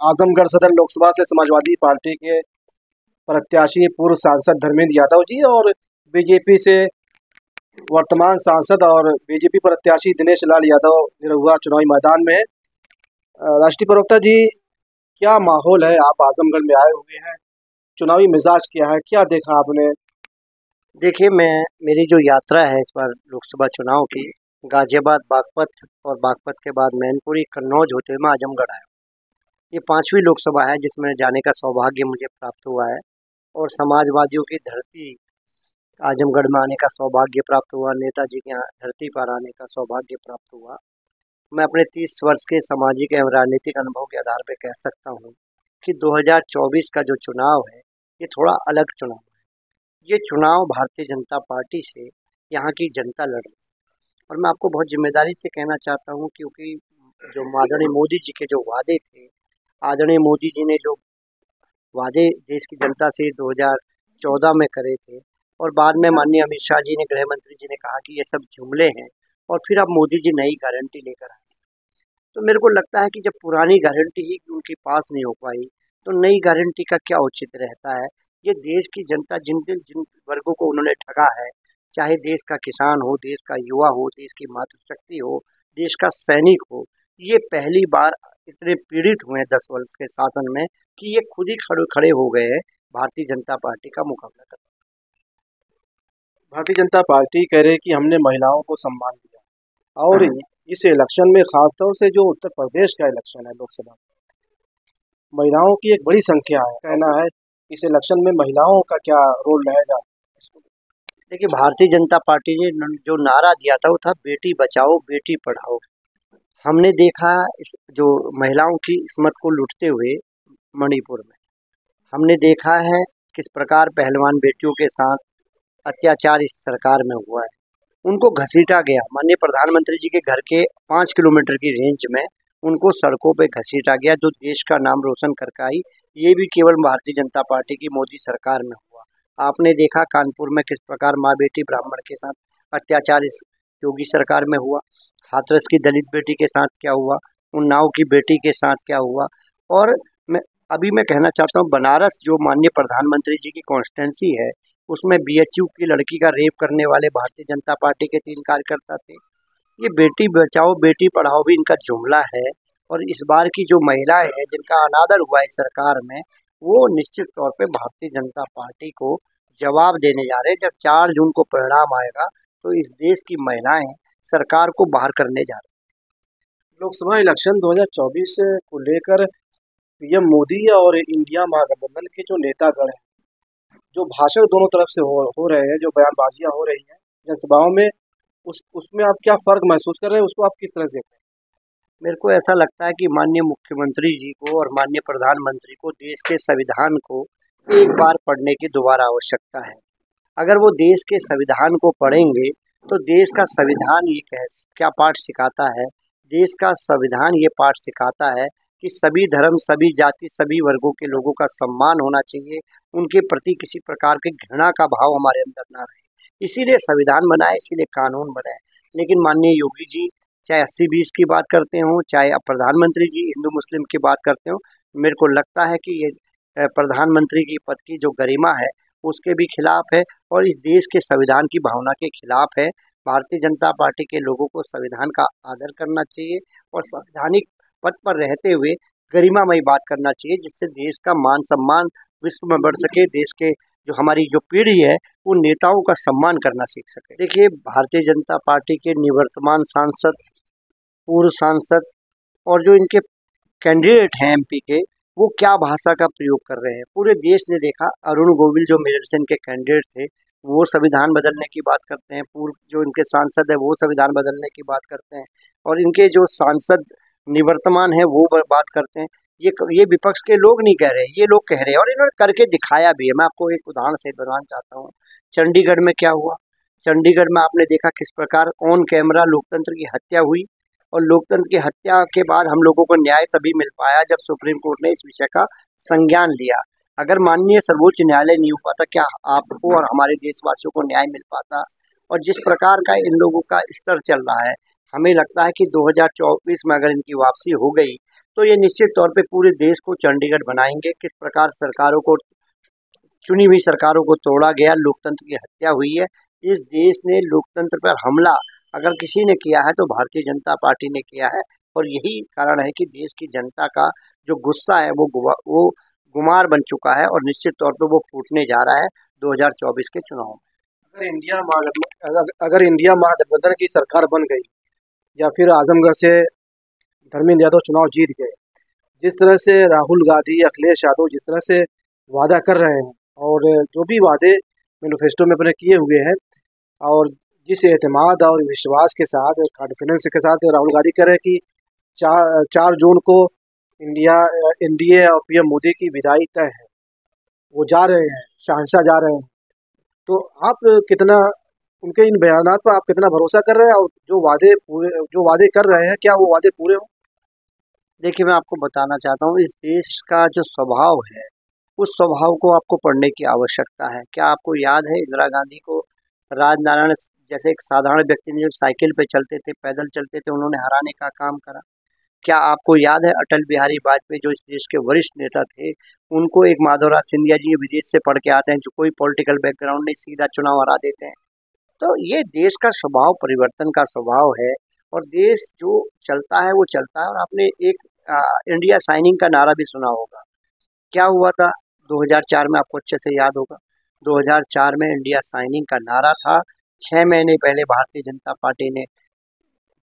आजमगढ़ सदर लोकसभा से समाजवादी पार्टी के प्रत्याशी पूर्व सांसद धर्मेंद्र यादव जी और बीजेपी से वर्तमान सांसद और बीजेपी प्रत्याशी दिनेश लाल यादव निरहुआ चुनावी मैदान में है। राष्ट्रीय प्रवक्ता जी, क्या माहौल है? आप आजमगढ़ में आए हुए हैं, चुनावी मिजाज क्या है, क्या देखा आपने? देखिए, मेरी जो यात्रा है इस बार लोकसभा चुनाव की, गाजियाबाद, बागपत और बागपत के बाद मैनपुरी, कन्नौज होते हुए मैं आजमगढ़ आया। ये 5वीं लोकसभा है जिसमें जाने का सौभाग्य मुझे प्राप्त हुआ है और समाजवादियों की धरती आजमगढ़ में आने का सौभाग्य प्राप्त हुआ, नेताजी के यहाँ धरती पर आने का सौभाग्य प्राप्त हुआ। मैं अपने 30 वर्ष के सामाजिक एवं राजनीतिक अनुभव के आधार पर कह सकता हूँ कि 2024 का जो चुनाव है ये थोड़ा अलग चुनाव है। ये चुनाव भारतीय जनता पार्टी से यहाँ की जनता लड़ रही है और मैं आपको बहुत जिम्मेदारी से कहना चाहता हूँ, क्योंकि जो आदरणीय मोदी जी के जो वादे थे, आदरणीय मोदी जी ने जो वादे देश की जनता से 2014 में करे थे और बाद में माननीय अमित शाह जी ने, गृह मंत्री जी ने कहा कि ये सब जुमले हैं और फिर अब मोदी जी नई गारंटी लेकर आए। तो मेरे को लगता है कि जब पुरानी गारंटी ही उनके पास नहीं हो पाई तो नई गारंटी का क्या औचित्य रहता है। ये देश की जनता जिन वर्गों को उन्होंने ठगा है, चाहे देश का किसान हो, देश का युवा हो, देश की मातृशक्ति हो, देश का सैनिक हो, ये पहली बार इतने पीड़ित हुए हैं 10 वर्ष के शासन में कि ये खुद ही खड़े हो गए हैं भारतीय जनता पार्टी का मुकाबला करने। भारतीय जनता पार्टी कह रही है कि हमने महिलाओं को सम्मान दिया और इस इलेक्शन में खासतौर से जो उत्तर प्रदेश का इलेक्शन है लोकसभा, महिलाओं की एक बड़ी संख्या है। कहना है इस इलेक्शन में महिलाओं का क्या रोल रहेगा? देखिए, भारतीय जनता पार्टी ने जो नारा दिया था वो था बेटी बचाओ बेटी पढ़ाओ। हमने देखा इस जो महिलाओं की इस्मत को लूटते हुए मणिपुर में, हमने देखा है किस प्रकार पहलवान बेटियों के साथ अत्याचार इस सरकार में हुआ है। उनको घसीटा गया, माननीय प्रधानमंत्री जी के घर के 5 किलोमीटर की रेंज में उनको सड़कों पे घसीटा गया, जो देश का नाम रोशन करके आई। ये भी केवल भारतीय जनता पार्टी की मोदी सरकार में हुआ। आपने देखा कानपुर में किस प्रकार माँ बेटी ब्राह्मण के साथ अत्याचार इस योगी सरकार में हुआ। हाथरस की दलित बेटी के साथ क्या हुआ, उन्नाव की बेटी के साथ क्या हुआ। और मैं कहना चाहता हूँ, बनारस जो माननीय प्रधानमंत्री जी की कॉन्स्टिट्यूंसी है, उसमें बीएचयू की लड़की का रेप करने वाले भारतीय जनता पार्टी के 3 कार्यकर्ता थे। ये बेटी बचाओ बेटी पढ़ाओ भी इनका जुमला है और इस बार की जो महिलाएं हैं जिनका अनादर हुआ इस सरकार में, वो निश्चित तौर पे भारतीय जनता पार्टी को जवाब देने जा रहे हैं। जब 4 जून को परिणाम आएगा तो इस देश की महिलाएं सरकार को बाहर करने जा रही हैं। लोकसभा इलेक्शन 2024 को लेकर पीएम मोदी और इंडिया महागठबंधन के जो नेतागण हैं, जो भाषण दोनों तरफ से हो रहे हैं, जो बयानबाजियां हो रही हैं जनसभाओं में, उसमें आप क्या फर्क महसूस कर रहे हैं? उसको आप किस तरह देख रहे हैं? मेरे को ऐसा लगता है कि माननीय मुख्यमंत्री जी को और माननीय प्रधानमंत्री को देश के संविधान को एक बार पढ़ने की दोबारा आवश्यकता है। अगर वो देश के संविधान को पढ़ेंगे तो देश का संविधान ये क्या पाठ सिखाता है, देश का संविधान ये पाठ सिखाता है कि सभी धर्म, सभी जाति, सभी वर्गों के लोगों का सम्मान होना चाहिए, उनके प्रति किसी प्रकार की घृणा का भाव हमारे अंदर ना रहे। इसीलिए संविधान बनाए, इसीलिए कानून बनाए। लेकिन माननीय योगी जी चाहे 80-20 की बात करते हों, चाहे अब प्रधानमंत्री जी हिंदू मुस्लिम की बात करते हों, मेरे को लगता है कि ये प्रधानमंत्री की पद की जो गरिमा है उसके भी खिलाफ है और इस देश के संविधान की भावना के खिलाफ है। भारतीय जनता पार्टी के लोगों को संविधान का आदर करना चाहिए और संवैधानिक पद पर रहते हुए गरिमामयी बात करना चाहिए, जिससे देश का मान सम्मान विश्व में बढ़ सके, देश के जो हमारी जो पीढ़ी है वो नेताओं का सम्मान करना सीख सके। देखिए, भारतीय जनता पार्टी के निवर्तमान सांसद, पूर्व सांसद और जो इनके कैंडिडेट हैं एमपी के, वो क्या भाषा का प्रयोग कर रहे हैं पूरे देश ने देखा। अरुण गोविल जो मेरठ से इनके कैंडिडेट थे, वो संविधान बदलने की बात करते हैं। पूर्व जो इनके सांसद है वो संविधान बदलने की बात करते हैं और इनके जो सांसद निवर्तमान है वो बात करते हैं। ये विपक्ष के लोग नहीं कह रहे, ये लोग कह रहे हैं और इन्होंने करके दिखाया भी है। मैं आपको एक उदाहरण से बताना चाहता हूँ। चंडीगढ़ में क्या हुआ, चंडीगढ़ में आपने देखा किस प्रकार ऑन कैमरा लोकतंत्र की हत्या हुई और लोकतंत्र की हत्या के बाद हम लोगों को न्याय तभी मिल पाया जब सुप्रीम कोर्ट ने इस विषय का संज्ञान लिया। अगर माननीय सर्वोच्च न्यायालय नहीं हो पाता, क्या आपको और हमारे देशवासियों को न्याय मिल पाता? और जिस प्रकार का इन लोगों का स्तर चल रहा है, हमें लगता है कि 2024 में अगर इनकी वापसी हो गई तो ये निश्चित तौर पे पूरे देश को चंडीगढ़ बनाएंगे। किस प्रकार सरकारों को, चुनी हुई सरकारों को तोड़ा गया, लोकतंत्र की हत्या हुई है। इस देश ने लोकतंत्र पर हमला अगर किसी ने किया है तो भारतीय जनता पार्टी ने किया है, और यही कारण है कि देश की जनता का जो गुस्सा है वो गुमार बन चुका है, और निश्चित तौर पर वो फूटने जा रहा है 2024 के चुनाव में। अगर इंडिया महागठबंधन की सरकार बन गई या फिर आजमगढ़ से धर्मेंद्र यादव चुनाव जीत गए, जिस तरह से राहुल गांधी, अखिलेश यादव जिस तरह से वादा कर रहे हैं और जो भी वादे मैनिफेस्टो में अपने किए हुए हैं, और जिस एतमाद और विश्वास के साथ, कॉन्फिडेंस के साथ राहुल गांधी कह रहे हैं कि 4 जून को एनडीए और पीएम मोदी की विदाई तय है, वो जा रहे हैं, शहंशाह जा रहे हैं, तो आप कितना उनके इन बयानात पर आप कितना भरोसा कर रहे हैं, और जो वादे कर रहे हैं क्या वो वादे पूरे हों? देखिए, मैं आपको बताना चाहता हूँ, इस देश का जो स्वभाव है उस स्वभाव को आपको पढ़ने की आवश्यकता है। क्या आपको याद है इंदिरा गांधी को राजनारायण जैसे एक साधारण व्यक्ति ने, जो साइकिल पे चलते थे, पैदल चलते थे, उन्होंने हराने का काम करा? क्या आपको याद है अटल बिहारी वाजपेयी, जो इस देश के वरिष्ठ नेता थे, उनको एक माधवराज सिंधिया जी विदेश से पढ़ के आते हैं, जो कोई पॉलिटिकल बैकग्राउंड नहीं, सीधा चुनाव हरा देते हैं? तो ये देश का स्वभाव, परिवर्तन का स्वभाव है, और देश जो चलता है वो चलता है। और आपने एक इंडिया साइनिंग का नारा भी सुना होगा। क्या हुआ था 2004 में, आपको अच्छे से याद होगा। 2004 में इंडिया साइनिंग का नारा था। 6 महीने पहले भारतीय जनता पार्टी ने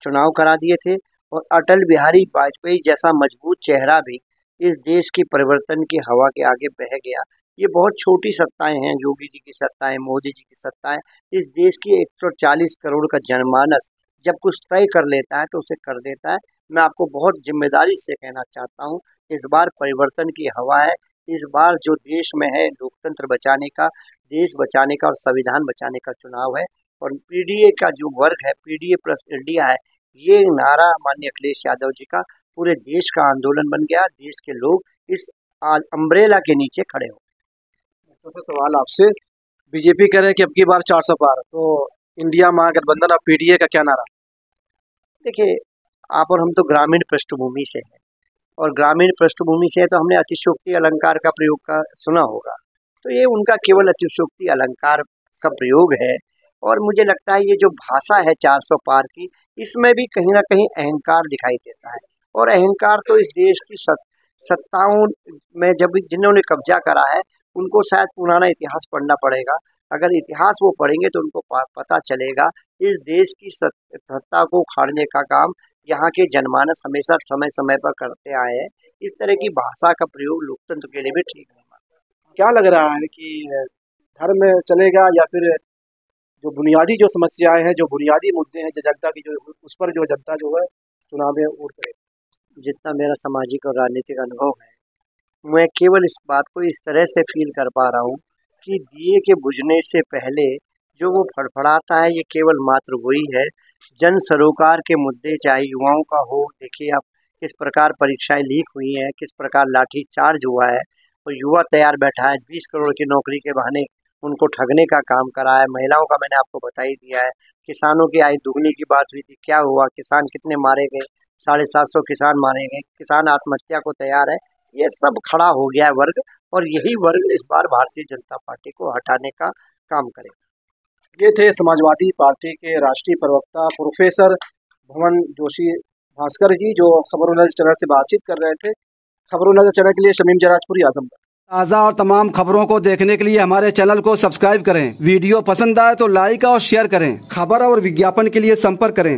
चुनाव करा दिए थे, और अटल बिहारी वाजपेयी जैसा मजबूत चेहरा भी इस देश की परिवर्तन की हवा के आगे बह गया। ये बहुत छोटी सत्ताएं हैं, योगी जी की सत्ताएं, मोदी जी की सत्ताएं। इस देश की 140 करोड़ का जनमानस जब कुछ तय कर लेता है तो उसे कर देता है। मैं आपको बहुत जिम्मेदारी से कहना चाहता हूँ, इस बार परिवर्तन की हवा है। इस बार जो देश में है, लोकतंत्र बचाने का, देश बचाने का और संविधान बचाने का चुनाव है। और पीडीए का जो वर्ग है, पीडीए प्लस इंडिया है, ये नारा माननीय अखिलेश यादव जी का पूरे देश का आंदोलन बन गया। देश के लोग इस अम्ब्रेला के नीचे खड़े हो। तो सवाल आपसे, बीजेपी कह रहे हैं कि अब की बार 400 पार, तो इंडिया महागठबंधन और पीडीए का क्या नारा? देखिए, आप और हम तो ग्रामीण पृष्ठभूमि से हैं, और ग्रामीण पृष्ठभूमि से है तो हमने अतिशयोक्ति अलंकार का प्रयोग का सुना होगा। तो ये उनका केवल अतिशयोक्ति अलंकार का प्रयोग है, और मुझे लगता है ये जो भाषा है 400 पार की, इसमें भी कहीं ना कहीं अहंकार दिखाई देता है। और अहंकार तो इस देश की सत्ताओं में जब जिन्होंने कब्जा करा है, उनको शायद पुराना इतिहास पढ़ना पड़ेगा। अगर इतिहास वो पढ़ेंगे तो उनको पता चलेगा इस देश की सत्ता को उखाड़ने का काम यहाँ के जनमानस हमेशा समय समय पर करते आए हैं। इस तरह की भाषा का प्रयोग लोकतंत्र के लिए भी ठीक नहीं मानता। क्या लग रहा है कि धर्म चलेगा, या फिर जो बुनियादी जो समस्याएं हैं, जो बुनियादी मुद्दे हैं, जो जनता की, जो उस पर जो जनता जो है चुनाव में वोट करेगी? जितना मेरा सामाजिक और राजनीतिक अनुभव है, मैं केवल इस बात को इस तरह से फील कर पा रहा हूँ कि दिए के बुझने से पहले जो वो फड़फड़ाता है, ये केवल मात्र वही है। जन सरोकार के मुद्दे, चाहे युवाओं का हो, देखिए आप किस प्रकार परीक्षाएं लीक हुई हैं, किस प्रकार लाठी चार्ज हुआ है, और युवा तैयार बैठा है 20 करोड़ की नौकरी के बहाने उनको ठगने का काम करा है। महिलाओं का मैंने आपको बता ही दिया है। किसानों की आय दुगनी की बात हुई थी, क्या हुआ? किसान कितने मारे गए? 750 किसान मारे गए। किसान आत्महत्या को तैयार है। ये सब खड़ा हो गया है वर्ग, और यही वर्ग इस बार भारतीय जनता पार्टी को हटाने का काम करेगा। ये थे समाजवादी पार्टी के राष्ट्रीय प्रवक्ता प्रोफेसर भवन जोशी भास्कर जी, जो खबरों नजर चैनल से बातचीत कर रहे थे। खबरों नजर चैनल के लिए शमीम जराजपुरी, आजमगढ़। ताज़ा और तमाम खबरों को देखने के लिए हमारे चैनल को सब्सक्राइब करें। वीडियो पसंद आए तो लाइक और शेयर करें। खबर और विज्ञापन के लिए संपर्क करें।